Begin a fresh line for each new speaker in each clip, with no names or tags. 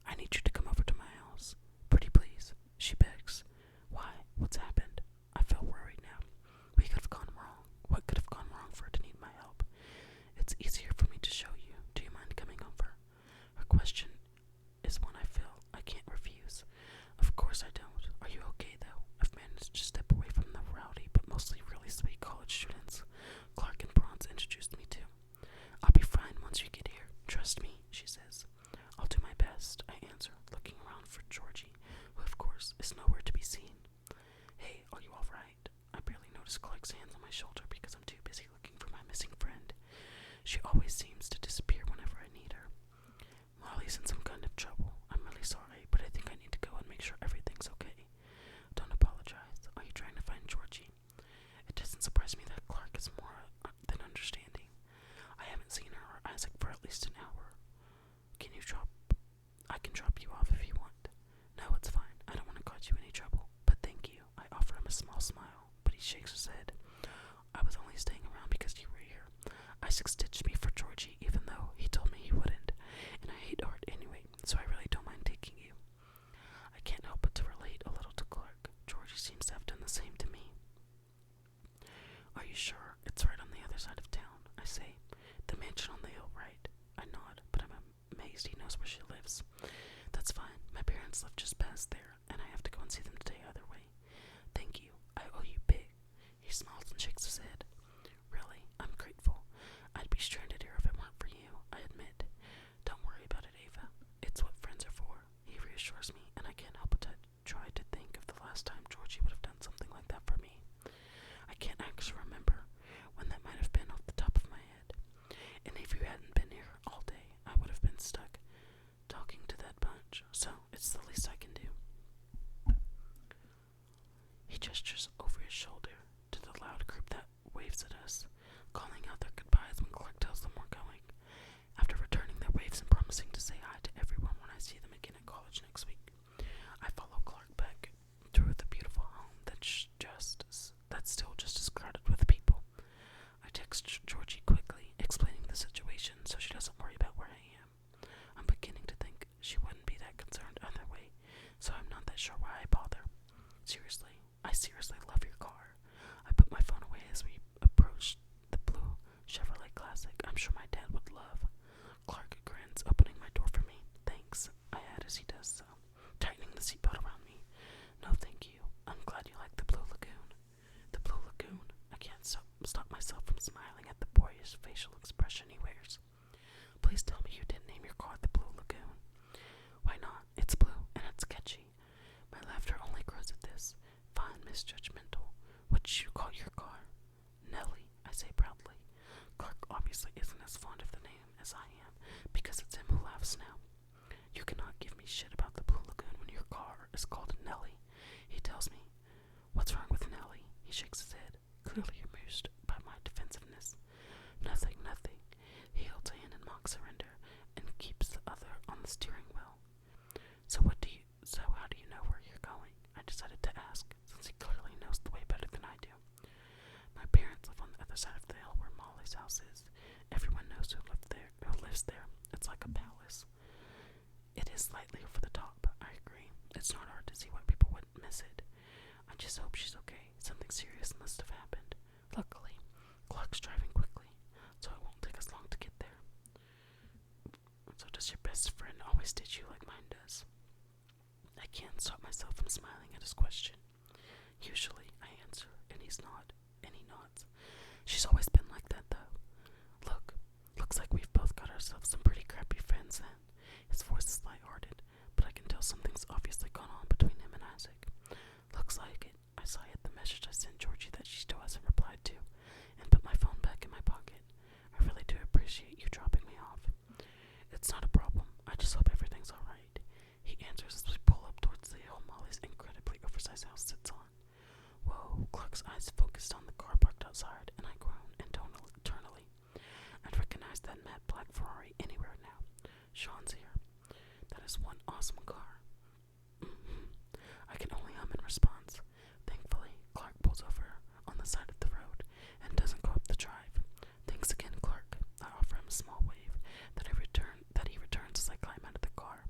I need you to come over to my house. Pretty please, she begs. Why? What's happened? I feel worried now. We could have gone wrong. What could have gone wrong for her to need my help? It's easier for me to show you. Do you mind coming over? Her question is one I feel I can't refuse. Of course I don't. Are you okay, though? I've managed to step away from the rowdy but mostly really sweet college students Clark and Bronze introduced me to. I'll be fine once you get here. Trust me, she says. I'll do my best, I answer, looking around for Georgie, who of course is nowhere to be seen. Hey, are you alright? I barely notice Clark's hands on my shoulder because I'm too busy looking for my missing friend. She always seems to disappear whenever I need her. Molly's in some kind of trouble. I'm really sorry, but I think I need to go and make sure everything's okay. Don't apologize. Are you trying to find Georgie? It doesn't surprise me that Clark is more than understanding. I haven't seen her or Isaac for at least an hour. I can drop you off if you want. No, it's fine. I don't want to cause you any trouble, but thank you. I offer him a small smile, but he shakes his head. I was only staying around because you were here. Isaac stitched me for Georgie, even though he told me he wouldn't, and I hate art anyway, so I really don't mind taking you. I can't help but to relate a little to Clark. Georgie seems to have done the same to me. Are you sure? It's right on the other side of town, I say. The mansion on the hill, right? I nod, but I'm amazed he knows where she lives. That's fine. My parents live just past there, and I have to go and see them today either way. Thank you. I owe you big. He smiles and shakes his head. Really, I'm grateful. I'd be stranded here if it weren't for you, I admit. Don't worry about it, Ava. It's what friends are for. He reassures me, and I can't help but to try to think of the last time Georgie would have done something like that for me. I can't actually remember when that might have been off the top of my head. And if you hadn't been here all day, I would have been stuck talking to that bunch, so it's the least I can do. He gestures over his shoulder to the loud group that waves at us, calling out their goodbyes when Clark tells them we're going. After returning their waves and promising to say hi to everyone when I see them again at college next week, I follow Clark back through the beautiful home that's still just as crowded with people. I text Georgie quickly, explaining the situation so she doesn't worry about where I am. I'm beginning to think she wouldn't be that concerned either way, so I'm not that sure why I bother. I seriously love your car. I put my phone away as we approach the blue Chevrolet Classic I'm sure my dad would love. Clark grins, opening my door for me. Thanks, I add as he does so, tightening the seatbelt around me. No, thank you. I'm glad you like the Blue Lagoon. The Blue Lagoon. I can't stop myself from smiling at the boyish facial expression he wears. Please tell me you didn't name your car the Blue Lagoon. Why not? It's blue, and it's catchy. My laughter only grows at this. Fine, misjudgmental. What did you call your car? Nellie, I say proudly. Clark obviously isn't as fond of the name as I am, because it's him who laughs now. You cannot give me shit about the Blue Lagoon when your car is called Nellie, he tells me. What's wrong with Nellie? He shakes his head, clearly amused by my defensiveness. Nothing. He holds a hand in mock surrender and keeps the other on the steering wheel. So how do you know where you're going? I decided to ask, since he clearly knows the way better than I do. My parents live on the other side of the hill where Molly's house is. Everyone knows who lives there. It's like a palace. It is slightly over the top, I agree. It's not hard to see why people wouldn't miss it. I just hope she's okay. Something serious must have happened. Luckily, Clark's driving quickly, so it won't take us long to get there. So does your best friend always ditch you like mine does? I can't stop myself from smiling at his question. Usually, I answer, and he nods. She's always been like that, though. Looks like we've both got ourselves some pretty crappy friends then. His voice is lighthearted, but I can tell something's obviously gone on between him and Isaac. Looks like it. I sigh at the message I sent Georgie that she still hasn't replied to, and put my phone back in my pocket. I really do appreciate you dropping me off. It's not a problem. I just hope everything's alright. He answers as we pull up towards the hill Molly's incredibly oversized house sits on. Whoa, Clark's eyes focused on the car parked outside, and I groan internally. I'd recognize that matte black Ferrari anywhere now. Sean's here. That is one awesome car. I can only hum in response. Thankfully, Clark pulls over on the side of the road and doesn't go up the drive. Thanks again, Clark. I offer him a small wave that he returns as I climb out of the car.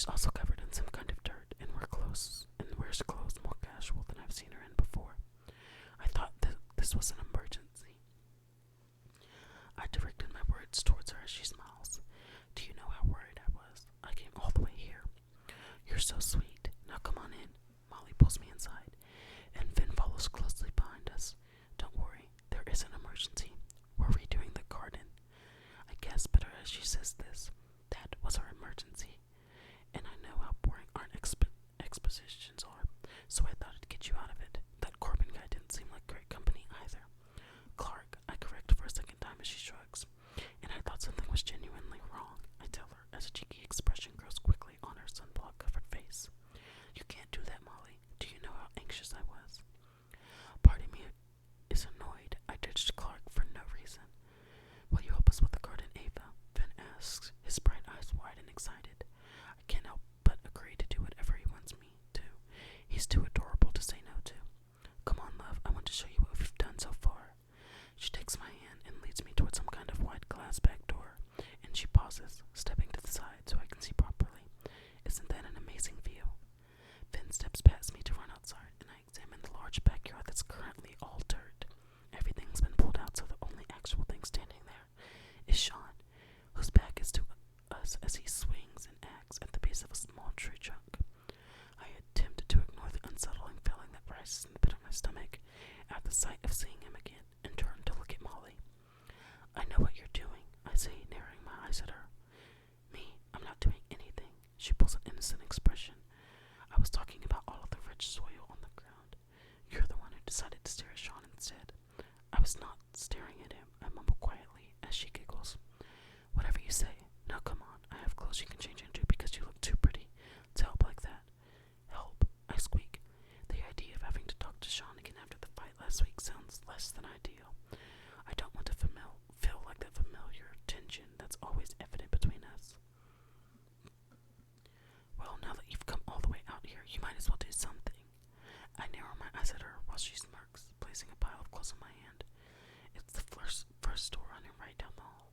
She's also covered in some kind of dirt and wears clothes more casual than I've seen her in before. I thought that this was an emergency. I directed my words towards her as she smiles. Do you know how worried I was? I came all the way here. You're so sweet. Now come on in. Molly pulls me inside, and Finn follows closely behind us. Don't worry, there is an emergency. We're redoing the garden. I gasp at her as she says this. That was our emergency. And I know how boring our expositions are, so I thought I'd get you out of it. That Corbin guy didn't seem like great company either. Clark, I correct for a second time as she shrugs. And I thought something was genuinely wrong, I tell her, as a cheeky expression grows quickly on her sunblock-covered face. You can't do that, Molly. Do you know how anxious I was? Part of me is annoyed. I ditched Clark for no reason. Will you help us with the garden, Ava? Finn asks, his bright eyes wide and excited. I can't help but agree to do whatever he wants me to. He's too adorable to say no to. Come on, love. I want to show you what we've done so far. She takes my hand and leads me towards some kind of wide glass back door, and she pauses, stepping to the side so I can see properly. Isn't that an amazing view? Finn steps past me to run outside, and I examine the large backyard that's currently all dirt. Everything's been pulled out, so the only actual thing standing there is Sean, whose back is to us as he swings an axe at the base of a small tree trunk. I attempt to ignore the unsettling feeling that rises in the pit of my stomach at the sight of seeing him again, and turn to look at Molly. I know what you're doing, I say, narrowing my eyes at her. Me? I'm not doing anything. She pulls an innocent expression. I was talking about all of the rich soil on the ground. You're the one who decided to stare at Sean instead. I was not staring at him, I mumble quietly as she giggles. Whatever you say. Now come on, I have clothes you can change into because you look too pretty to help like that. Help, I squeak. The idea of having to talk to Sean again after the fight last week sounds less than ideal. I don't want to feel like that familiar tension that's always evident between us. Well, now that you've come all the way out here, you might as well do something. I narrow my eyes at her while she smirks, placing a pile of clothes in my hand. It's the first store running right down the hall.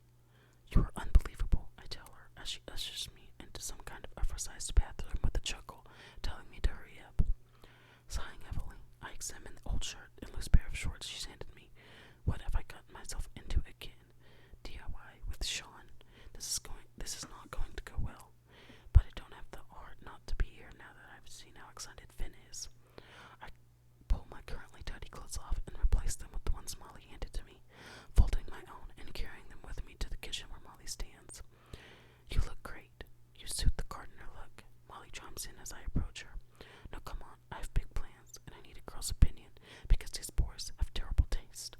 You are unbelievable, I tell her, as she ushers me into some kind of oversized bathroom with a chuckle, telling me to hurry up. Sighing heavily, I examine the old shirt and loose pair of shorts she's handed me. What have I gotten myself into again? DIY with Sean. This is not going to go well. But I don't have the heart not to be here now that I've seen how excited Finn is. I pull my currently tidy clothes off and replace them with the ones Molly handed to me, folding my own and carrying them with me to the kitchen where Molly stands. You look great. You suit the gardener look. Molly chimes in as I approach her. Now come on, I have big plans, and I need a girl's opinion, because these boys have terrible taste.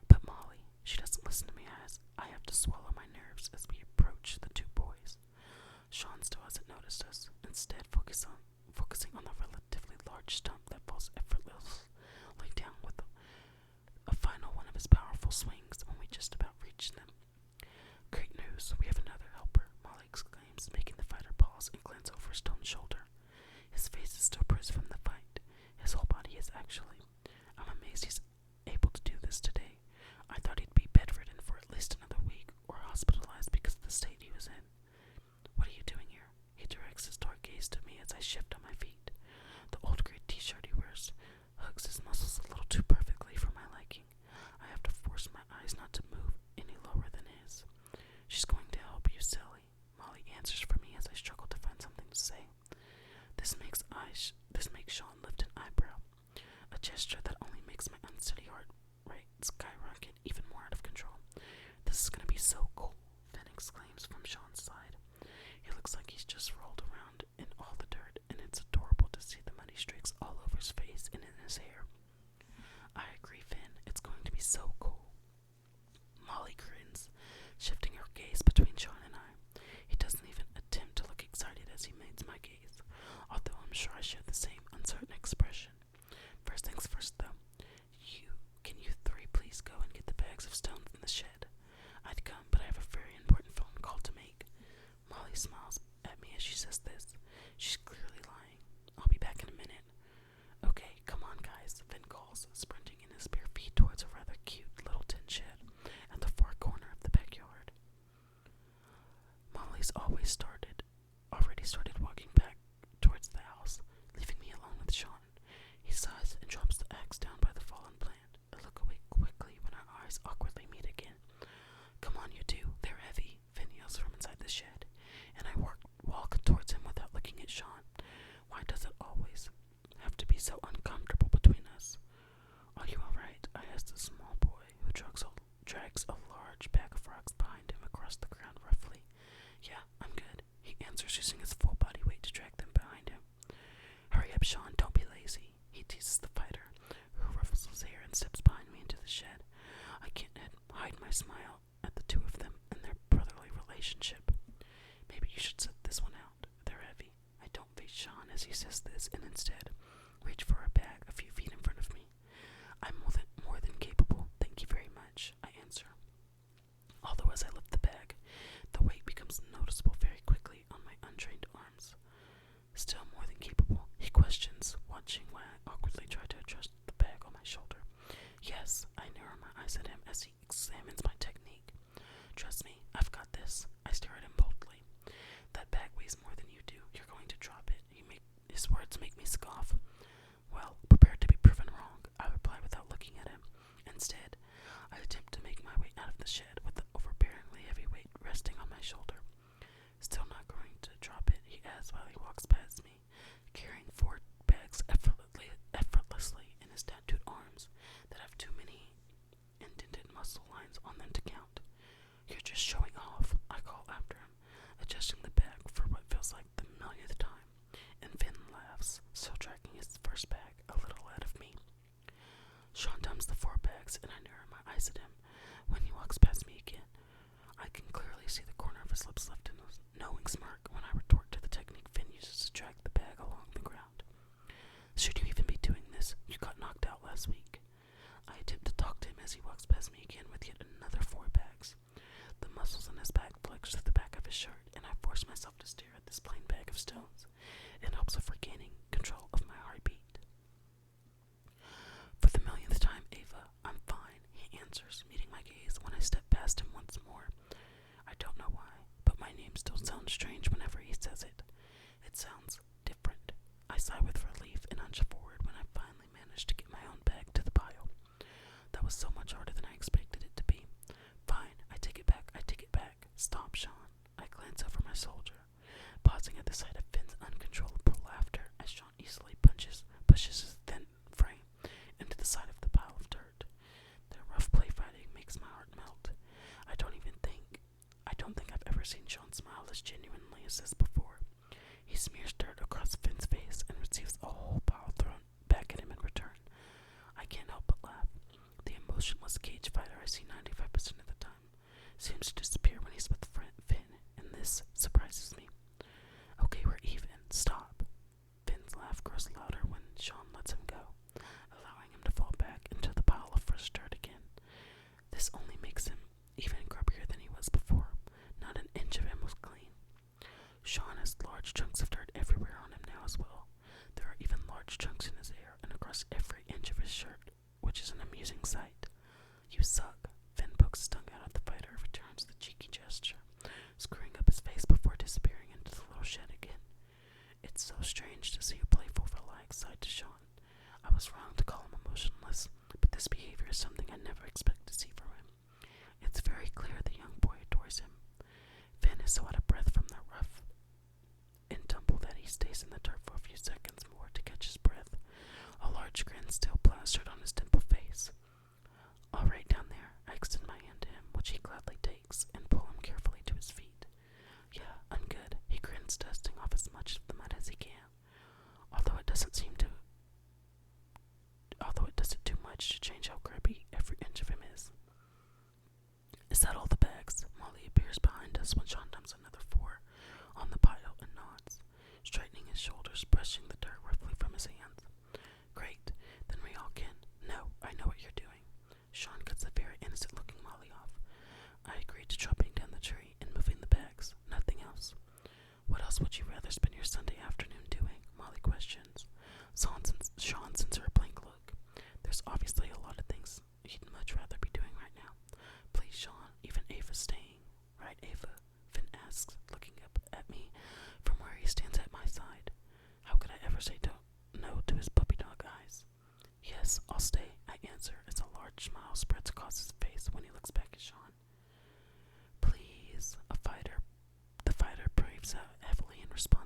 But Molly, she doesn't listen to me as I have to swallow my nerves as we approach the two boys. Sean still hasn't noticed us, instead focusing on the relatively large stump that falls effortlessly down with a final one of his powerful swings when we just about reach them. Great news, we have another helper, Molly exclaims, making the fighter pause and glance over Stone's shoulder. His face is still bruised from the fight. His whole body is actually. I'm amazed he's able to do this today. I thought he'd be bedridden for at least another week, or hospitalized because of the state he was in. What are you doing here? He directs his dark gaze to me as I shift on my feet. The old gray t-shirt he wears hugs his muscles a little too perfectly for my liking. I have to force my eyes not to move any lower than his. She's going to help you, silly. Molly answers for me as I struggle to find something to say. This makes Sean lift an eyebrow, a gesture that only makes my unsteady heart rate skyrocket even more out of control. This is gonna be so cool, Finn exclaims from Sean's side. He looks like he's just rolled around in all the dirt, and it's adorable to see the muddy streaks all over his face and in his hair. I agree, Finn. It's going to be so cool. Molly grins, shifting her gaze between Sean and I. He doesn't even attempt to look excited as he meets my gaze, although I'm sure I share the same uncertain expression. First things first, though. Can you three please go and get the bags of stones in the shed? I'd come, but I have a very important phone call to make. Molly smiles at me as she says this. She's clearly lying. I'll be back in a minute. Okay, come on, guys, Finn calls, sprinting in his bare feet towards a rather cute little tin shed at the far corner of the backyard. Molly's already started and drops the axe down by the fallen plant. I look away quickly when our eyes awkwardly meet again. Come on, you two, they're heavy, Finn yells from inside the shed, and I walk towards him without looking at Sean. Why does it always have to be so uncomfortable between us? Are you alright? I ask the small boy, who drags a large bag of rocks behind him across the ground roughly. Yeah, I'm good, he answers, using his full body weight to drag them behind him. Hurry up, Sean, don't be lazy, he teases the fighter, who ruffles his hair and steps behind me into the shed. I can't hide my smile at the two of them and their brotherly relationship. Maybe you should set this one out. They're heavy. I don't face Sean as he says this, and instead reach for a bag a few feet in front of me. I'm more than capable, thank you very much, I answer. Although as I lift the bag, the weight becomes noticeable very quickly on my untrained arms. Still more than capable, he questions, watching while I awkwardly try to adjust the bag on my shoulder. Yes, I narrow my eyes at him as he examines my technique. Trust me, I've got this. I stare at him boldly. That bag weighs more than you do. You're going to drop it. His words make me scoff. Well, prepared to be proven wrong, I reply without looking at him. Instead, I attempt to make my way out of the shed with the overbearingly heavy weight resting on my shoulder. Still not going to drop it, he adds while he walks past me, carrying 4 bags effortlessly in his tattooed arms that have too many indented muscle lines on them to count. You're just showing off, I call after him, adjusting the bag for what feels like the millionth time, and Finn laughs, still dragging his first bag a little ahead of me. Sean dumps the 4 bags, and I narrow my eyes at him when he walks past me again. I can clearly see the corner of his lips left in a knowing smirk when I retort to the technique Finn uses to drag the bag along the ground. Should you even be doing this? You got knocked out last week. I attempt to talk to him as he walks past me again with yet another 4 bags. The muscles in his back flex to the back of his shirt, and I force myself to stare at this plain bag of stones in hopes of regaining control of my heartbeat. For the millionth time, Ava, I'm fine, he answers, meeting my gaze when I step past him once more. I don't know why, but my name still sounds strange whenever he says it. It sounds different. I sigh with relief and hunch forward when I finally manage to get my own bag to the pile. That was so much harder than I expected it to be. Fine, I take it back. Stop, Sean. I glance over my shoulder, pausing at the sight of Finn's uncontrollable laughter as Sean easily pushes his thin frame into the side of the pile of dirt. Their rough play fighting makes my heart melt. I don't think I've ever seen Sean smile as genuinely as this before. He smears dirt across Finn's face and receives a whole pile thrown back at him in return. I can't help but laugh. The emotionless cage fighter I see 95% of the time seems to disappear when he's with Finn, and this surprises me. Okay, we're even. Stop. Finn's laugh grows louder when Sean lets him go, allowing him to fall back into the pile of fresh dirt again. This only makes him even grubbier than he was before. Not an inch of him was clean. Sean has large chunks of dirt everywhere on him now as well. There are even large chunks in his hair and across every inch of his shirt, which is an amusing sight. You suck. Finn pokes his tongue out at the fighter and returns the cheeky gesture, screwing up his face before disappearing into the little shed again. It's so strange to see a playful, relaxed side to Sean. I was wrong to call him emotionless, but this behavior is something I never expect to see from him. It's very clear the young boy adores him. Finn is so out of breath from the rough and tumble that he stays in the dirt for a few seconds more to catch his breath, a large grin still plastered on his dimpled face. All right, down there, I extend my hand to him, which he gladly takes, and pull him carefully to his feet. Yeah, I'm good, he grins, dusting off as much of the mud as he can. Although it doesn't do much to change how grubby every inch of him is. Is that all the bags? Molly appears behind us when Sean dumps another 4 on the pile and nods, straightening his shoulders, brushing the dirt roughly from his hands. Great, then we all can. No, I know what you're doing. Sean cuts the very innocent-looking Molly off. I agree to chopping down the tree and moving the bags, nothing else. What else would you rather spend your Sunday afternoon doing? Molly questions. Sean sends her a blank look. There's obviously a lot of things he'd much rather be doing right now. Please, Sean, even Ava's staying. Right, Ava? Finn asks, looking up at me from where he stands at my side. How could I ever say no to his puppy dog eyes? respond